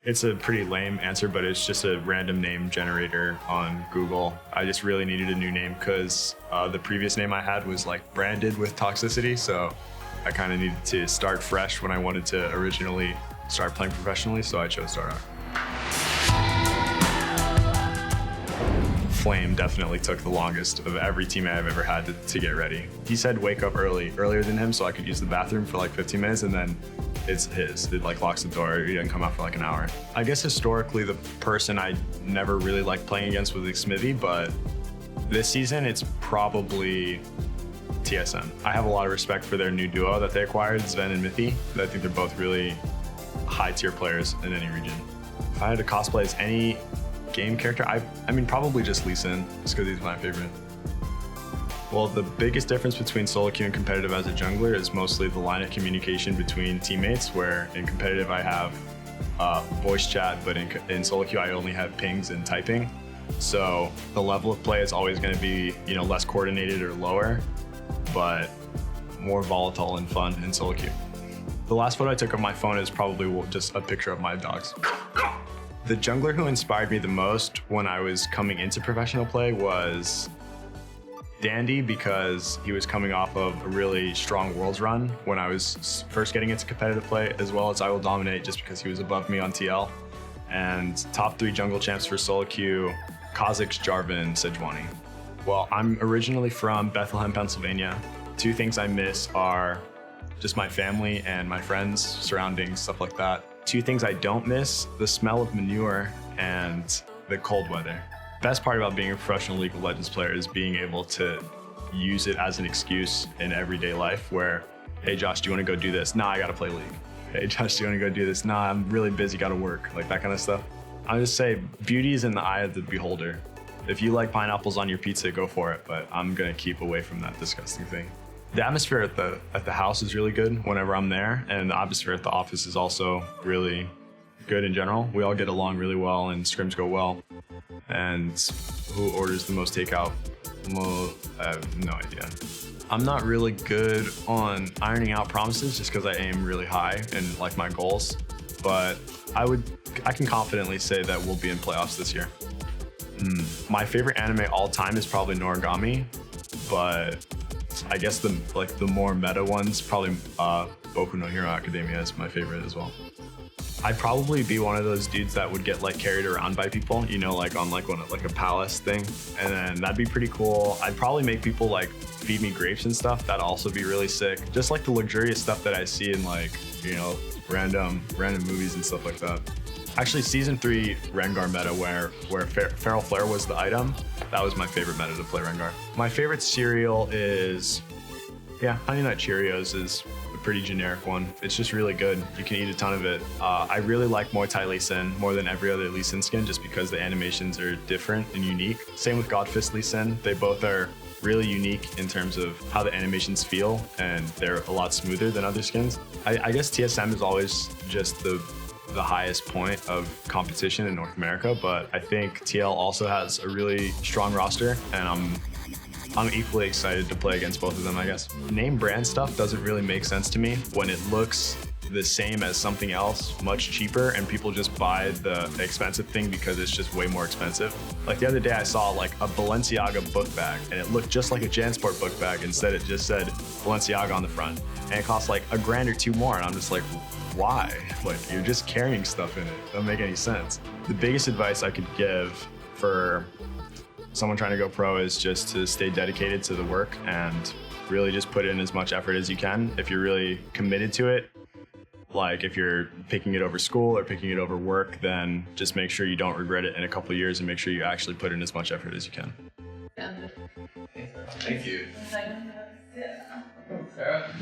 It's a pretty lame answer, but it's just a random name generator on Google. I just really needed a new name because the previous name I had was like branded with toxicity. So I kind of needed to start fresh when I wanted to originally start playing professionally. So I chose Dardoch. Flame definitely took the longest of every teammate I've ever had to get ready. He said wake up earlier than him so I could use the bathroom for like 15 minutes and then it's his. It like locks the door, he doesn't come out for like an hour. I guess historically the person I never really liked playing against was Smithy, but this season it's probably TSM. I have a lot of respect for their new duo that they acquired, Sven and Mithy. I think they're both really high tier players in any region. If I had to cosplay as any game character, I mean probably just Lee Sin, just because he's my favorite. Well, the biggest difference between solo queue and competitive as a jungler is mostly the line of communication between teammates, where in competitive I have voice chat, but in solo queue I only have pings and typing. So the level of play is always going to be, less coordinated or lower, but more volatile and fun in solo queue. The last photo I took of my phone is probably just a picture of my dogs. The jungler who inspired me the most when I was coming into professional play was Dandy, because he was coming off of a really strong Worlds run when I was first getting into competitive play, as well as I Will Dominate just because he was above me on TL. And top 3 jungle champs for solo queue, Kha'Zix, Jarvan, Sejuani. Well, I'm originally from Bethlehem, Pennsylvania. 2 things I miss are just my family and my friends, surroundings, stuff like that. 2 things I don't miss, the smell of manure and the cold weather. Best part about being a professional League of Legends player is being able to use it as an excuse in everyday life where, hey Josh, do you want to go do this? Nah, I gotta play League. Hey Josh, do you want to go do this? Nah, I'm really busy, gotta work, like that kind of stuff. I just say beauty is in the eye of the beholder. If you like pineapples on your pizza, go for it, but I'm gonna keep away from that disgusting thing. The atmosphere at the house is really good whenever I'm there, and the atmosphere at the office is also really good in general. We all get along really well and scrims go well. And who orders the most takeout? I have no idea. I'm not really good on ironing out promises just because I aim really high and like my goals, but I can confidently say that we'll be in playoffs this year. My favorite anime all time is probably Noragami, but I guess the more meta ones, probably Boku no Hero Academia is my favorite as well. I'd probably be one of those dudes that would get like carried around by people, like on like a palace thing, and then that'd be pretty cool. I'd probably make people like feed me grapes and stuff. That'd also be really sick. Just like the luxurious stuff that I see in like random movies and stuff like that. Actually, season 3 Rengar meta where Feral Flare was the item, that was my favorite meta to play Rengar. My favorite cereal is, Honey Nut Cheerios is a pretty generic one. It's just really good. You can eat a ton of it. I really like Muay Thai Lee Sin more than every other Lee Sin skin just because the animations are different and unique. Same with Godfist Lee Sin. They both are really unique in terms of how the animations feel, and they're a lot smoother than other skins. I guess TSM is always just the highest point of competition in North America, but I think TL also has a really strong roster, and I'm equally excited to play against both of them, I guess. Name brand stuff doesn't really make sense to me when it looks the same as something else, much cheaper, and people just buy the expensive thing because it's just way more expensive. Like the other day I saw like a Balenciaga book bag, and it looked just like a JanSport book bag. Instead it just said Balenciaga on the front, and it cost like $1,000 or $2,000 more, and I'm just like, why? Like, you're just carrying stuff in it. Doesn't make any sense. The biggest advice I could give for someone trying to go pro is just to stay dedicated to the work and really just put in as much effort as you can. If you're really committed to it, like if you're picking it over school or picking it over work, then just make sure you don't regret it in a couple of years and make sure you actually put in as much effort as you can. Thank you. Yeah.